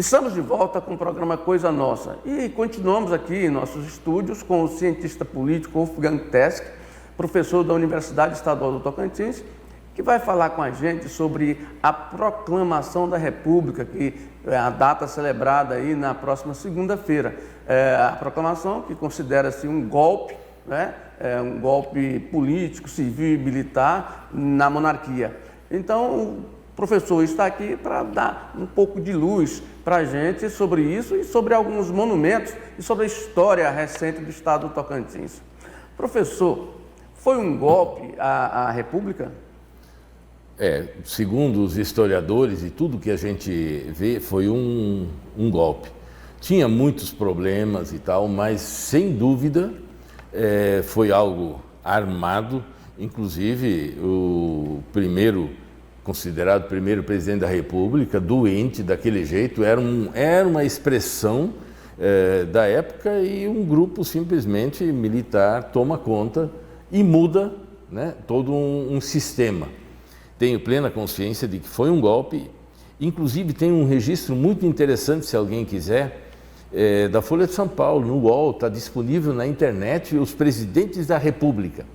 Estamos de volta com o programa Coisa Nossa e continuamos aqui em nossos estúdios com o cientista político Wolfgang Teske, professor da Universidade Estadual do Tocantins, que vai falar com a gente sobre a Proclamação da República, que é a data celebrada aí na próxima segunda-feira. A proclamação que considera-se um golpe, né? Um golpe político, civil e militar na monarquia. Então, o professor está aqui para dar um pouco de luz para a gente sobre isso e sobre alguns monumentos e sobre a história recente do estado do Tocantins. Professor, foi um golpe a República? Segundo os historiadores e tudo que a gente vê, foi um golpe. Tinha muitos problemas e tal, mas sem dúvida foi algo armado. Inclusive, considerado primeiro presidente da República, doente daquele jeito, era uma expressão da época, e um grupo simplesmente militar toma conta e muda, né, todo um sistema. Tenho plena consciência de que foi um golpe. Inclusive tem um registro muito interessante, se alguém quiser, da Folha de São Paulo, no UOL, está disponível na internet, os presidentes da República.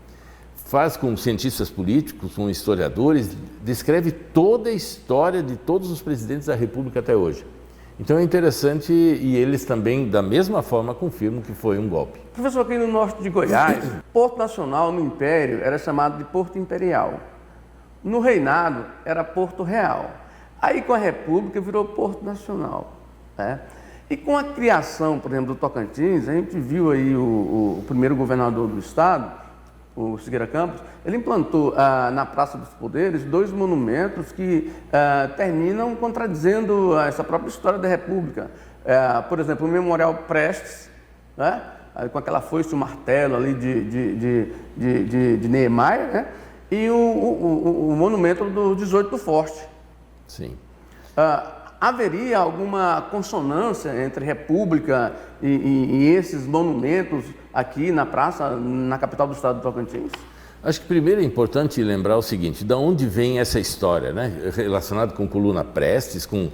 Faz com cientistas políticos, com historiadores, descreve toda a história de todos os presidentes da República até hoje. Então é interessante, e eles também, da mesma forma, confirmam que foi um golpe. Professor, aqui no norte de Goiás, Porto Nacional no Império era chamado de Porto Imperial. No Reinado era Porto Real. Aí com a República virou Porto Nacional, né? E com a criação, por exemplo, do Tocantins, a gente viu aí o primeiro governador do estado, o Siqueira Campos, ele implantou na Praça dos Poderes 2 monumentos que terminam contradizendo essa própria história da República. Por exemplo, o Memorial Prestes, né? Com aquela foice e o martelo ali de Niemeyer, né? E o monumento do 18 do Forte. Sim. Haveria alguma consonância entre República e esses monumentos aqui na praça, na capital do estado do Tocantins? Acho que primeiro é importante lembrar o seguinte: de onde vem essa história, né? Relacionado com Coluna Prestes, com o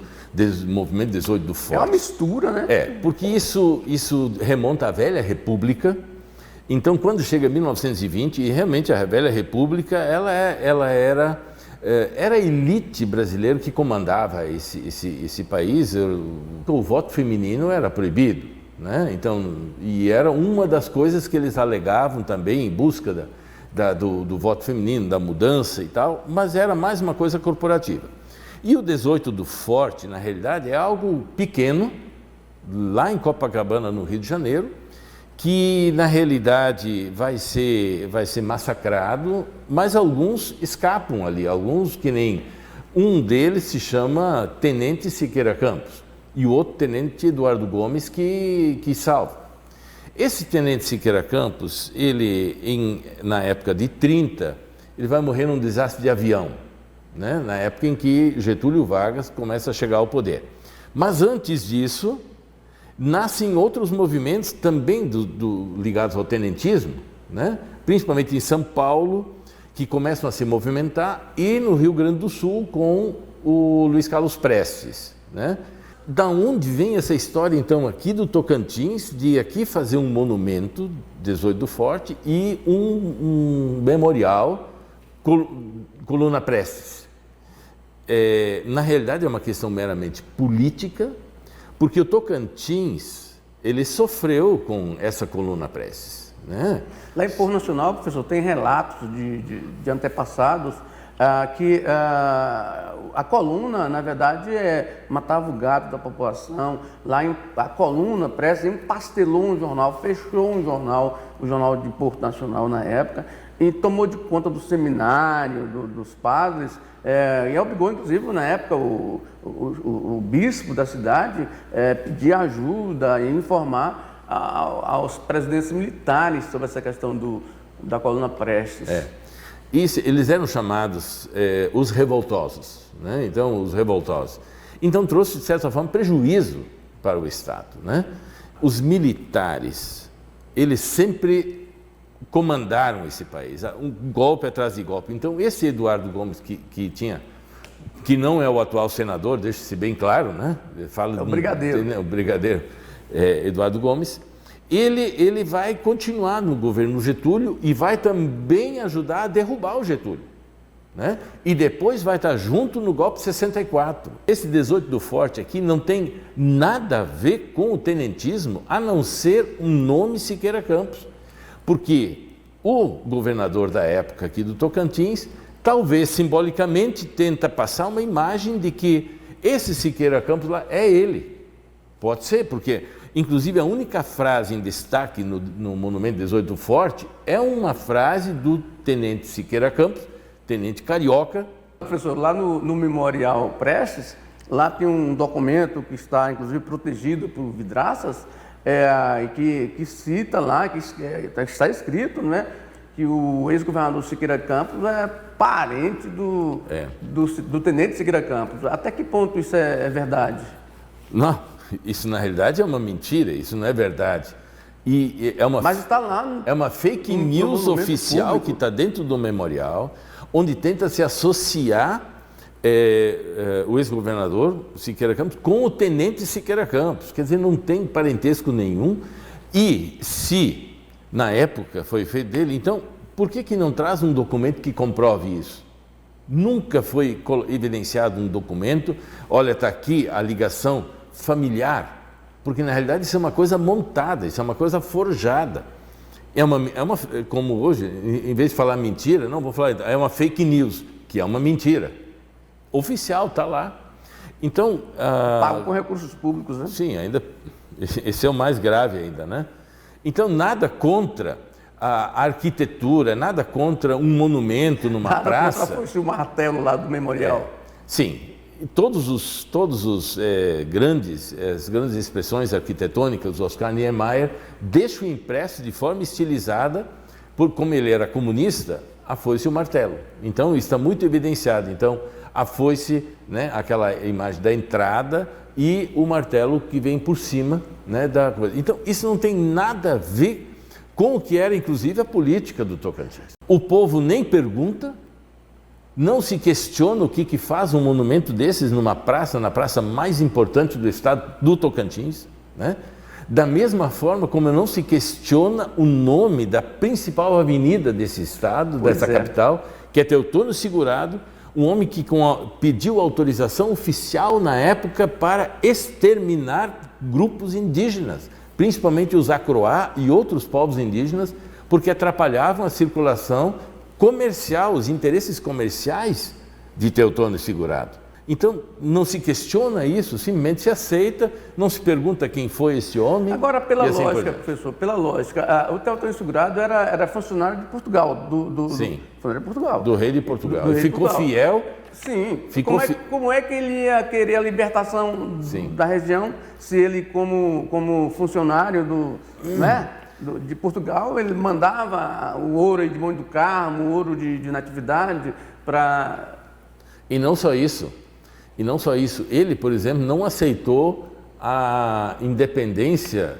movimento 18 do Forte. É uma mistura, né? Porque isso remonta à velha República. Então, quando chega 1920, e realmente a velha República, ela era a elite brasileira que comandava esse país. O voto feminino era proibido, né? Então, e era uma das coisas que eles alegavam também em busca do voto feminino, da mudança e tal, mas era mais uma coisa corporativa. E o 18 do Forte, na realidade, é algo pequeno, lá em Copacabana, no Rio de Janeiro, que na realidade vai ser massacrado, mas alguns escapam ali, alguns, que nem um deles se chama Tenente Siqueira Campos e o outro Tenente Eduardo Gomes que salva. Esse Tenente Siqueira Campos, na época de 30, ele vai morrer num desastre de avião, né? Na época em que Getúlio Vargas começa a chegar ao poder. Mas antes disso, nascem outros movimentos também ligados ao tenentismo, né? Principalmente em São Paulo, que começam a se movimentar, e no Rio Grande do Sul com o Luiz Carlos Prestes, né? Da onde vem essa história, então, aqui do Tocantins, de aqui fazer um monumento, 18 do Forte, e um memorial, Coluna Prestes? Na realidade é uma questão meramente política, porque o Tocantins, ele sofreu com essa Coluna Prestes, né? Lá em Porto Nacional, professor, tem relatos de antepassados que a coluna, na verdade, matava o gado da população. Lá a Coluna Prestes empastelou um jornal, fechou um jornal, o Jornal de Porto Nacional na época, e tomou de conta do seminário, dos padres, e obrigou, inclusive, na época, o bispo da cidade pedir ajuda e informar aos presidentes militares sobre essa questão da Coluna Prestes. Eles eram chamados os revoltosos, né? Então, os revoltosos. Então, trouxe, de certa forma, prejuízo para o Estado, né? Os militares, eles sempre comandaram esse país, um golpe atrás de golpe. Então, esse Eduardo Gomes, que tinha que não é o atual senador, deixa-se bem claro, né? Fala o brigadeiro. O brigadeiro Eduardo Gomes. Ele vai continuar no governo Getúlio e vai também ajudar a derrubar o Getúlio, né? E depois vai estar junto no golpe de 64. Esse 18 do Forte aqui não tem nada a ver com o tenentismo, a não ser um nome Siqueira Campos, porque o governador da época aqui do Tocantins, talvez simbolicamente tenta passar uma imagem de que esse Siqueira Campos lá é ele. Pode ser, porque inclusive a única frase em destaque no Monumento 18 do Forte é uma frase do tenente Siqueira Campos, tenente carioca. Professor, lá no Memorial Prestes, lá tem um documento que está inclusive protegido por vidraças, que cita lá, que está escrito, né, que o ex-governador Siqueira Campos é parente do tenente Siqueira Campos. Até que ponto isso é verdade? Não, isso na realidade é uma mentira, isso não é verdade. Mas está lá. É uma fake news oficial público que está dentro do memorial, onde tenta se associar o ex-governador Siqueira Campos com o tenente Siqueira Campos. Quer dizer, não tem parentesco nenhum. E se na época foi feito dele, então por que não traz um documento que comprove isso? Nunca foi evidenciado um documento, olha, está aqui a ligação familiar, porque na realidade isso é uma coisa montada, isso é uma coisa forjada. Como hoje, em vez de falar mentira, não vou falar, é uma fake news, que é uma mentira. Oficial, está lá. Então... Pago com recursos públicos, né? Sim, ainda, esse é o mais grave ainda, né? Então, nada contra a arquitetura, nada contra um monumento numa praça. Nada contra o martelo lá do memorial. Sim, todos os as grandes expressões arquitetônicas do Oscar Niemeyer deixam impresso de forma estilizada, como ele era comunista, a foice e o martelo. Então, está muito evidenciado. Então, a foice, né, aquela imagem da entrada, e o martelo que vem por cima, né, da coisa. Então, isso não tem nada a ver com o que era, inclusive, a política do Tocantins. O povo nem pergunta, não se questiona o que faz um monumento desses numa praça, na praça mais importante do estado do Tocantins, né? Da mesma forma como não se questiona o nome da principal avenida desse estado, dessa capital, que é Teotônio Segurado, um homem que pediu autorização oficial na época para exterminar grupos indígenas, principalmente os Acroá e outros povos indígenas, porque atrapalhavam a circulação comercial, os interesses comerciais de Teotônio Segurado. Então, não se questiona isso, simplesmente se aceita, não se pergunta quem foi esse homem. Agora, pela lógica, professor, pela lógica, o Teotônio Segurado era funcionário de Portugal, Sim, funcionário de Portugal. Do rei de Portugal. Ele ficou fiel. Sim. Como é que ele ia querer a libertação da região se ele, como funcionário de Portugal, ele mandava o ouro de Monte do Carmo, o ouro de Natividade para... E não só isso, ele, por exemplo, não aceitou a independência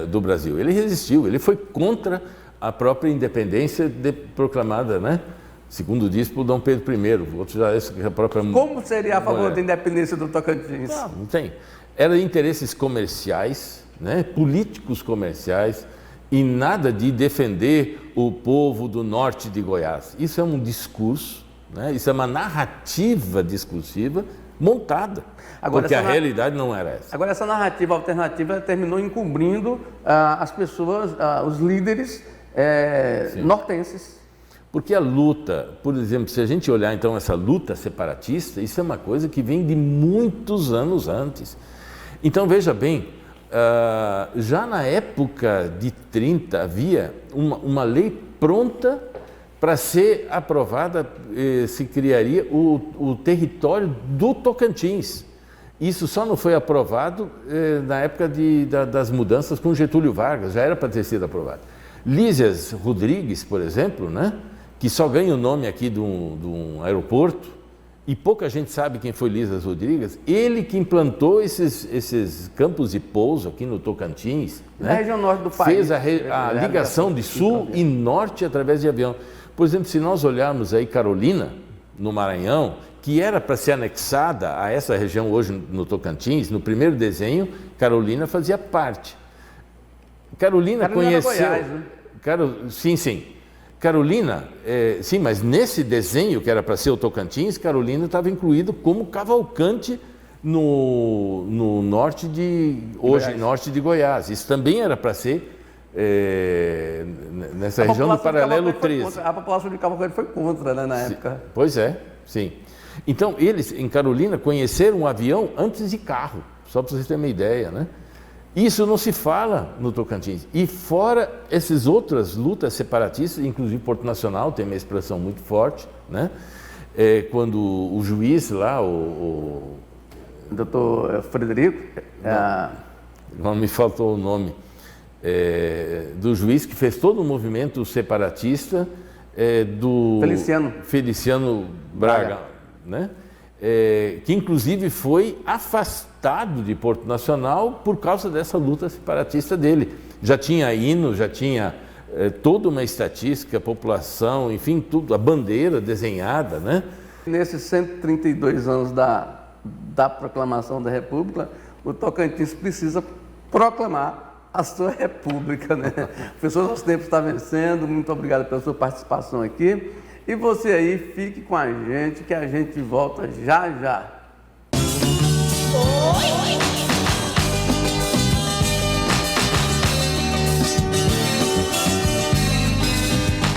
do Brasil. Ele resistiu, ele foi contra a própria independência proclamada, né? Segundo diz por Dom Pedro I, outros já a própria... Como seria a favor da independência do Tocantins? Não tem. Era interesses comerciais, né? Políticos comerciais, e nada de defender o povo do norte de Goiás. Isso é um discurso, né? Isso é uma narrativa discursiva montada, porque a realidade não era essa. Agora, essa narrativa alternativa terminou encobrindo as pessoas, os líderes nortenses. Porque a luta, por exemplo, se a gente olhar então essa luta separatista, isso é uma coisa que vem de muitos anos antes. Então, veja bem, já na época de 30 havia uma lei pronta para ser aprovada, se criaria o território do Tocantins. Isso só não foi aprovado na época das mudanças com Getúlio Vargas, já era para ter sido aprovado. Lísias Rodrigues, por exemplo, né, que só ganha o nome aqui de um aeroporto, e pouca gente sabe quem foi Lísias Rodrigues, ele que implantou esses campos de pouso aqui no Tocantins, né? Na região norte do país. Fez a ligação de sul e norte através de avião. Por exemplo, se nós olharmos aí Carolina, no Maranhão, que era para ser anexada a essa região hoje no Tocantins, no primeiro desenho, Carolina fazia parte. Carolina conheceu... Goiás, né? Sim. Carolina, sim, mas nesse desenho que era para ser o Tocantins, Carolina estava incluído como Cavalcante no norte norte de Goiás. Isso também era para ser nessa região do paralelo 13. A população de Cavalcante foi contra, né, na época. Pois é, sim. Então, eles em Carolina conheceram um avião antes de carro, só para vocês terem uma ideia, né? Isso não se fala no Tocantins. E fora essas outras lutas separatistas, inclusive Porto Nacional tem uma expressão muito forte, né? Quando o juiz lá, o doutor Frederico, não me faltou o nome, do juiz que fez todo o movimento separatista do Feliciano Braga, né? Que inclusive foi afastado de Porto Nacional por causa dessa luta separatista dele. Já tinha hino, já tinha toda uma estatística, a população, enfim, tudo, a bandeira desenhada, né? Nesses 132 anos da proclamação da República, o Tocantins precisa proclamar a sua República, né? O professor, nosso tempo está vencendo, muito obrigado pela sua participação aqui. E você aí, fique com a gente, que a gente volta já já. Oi!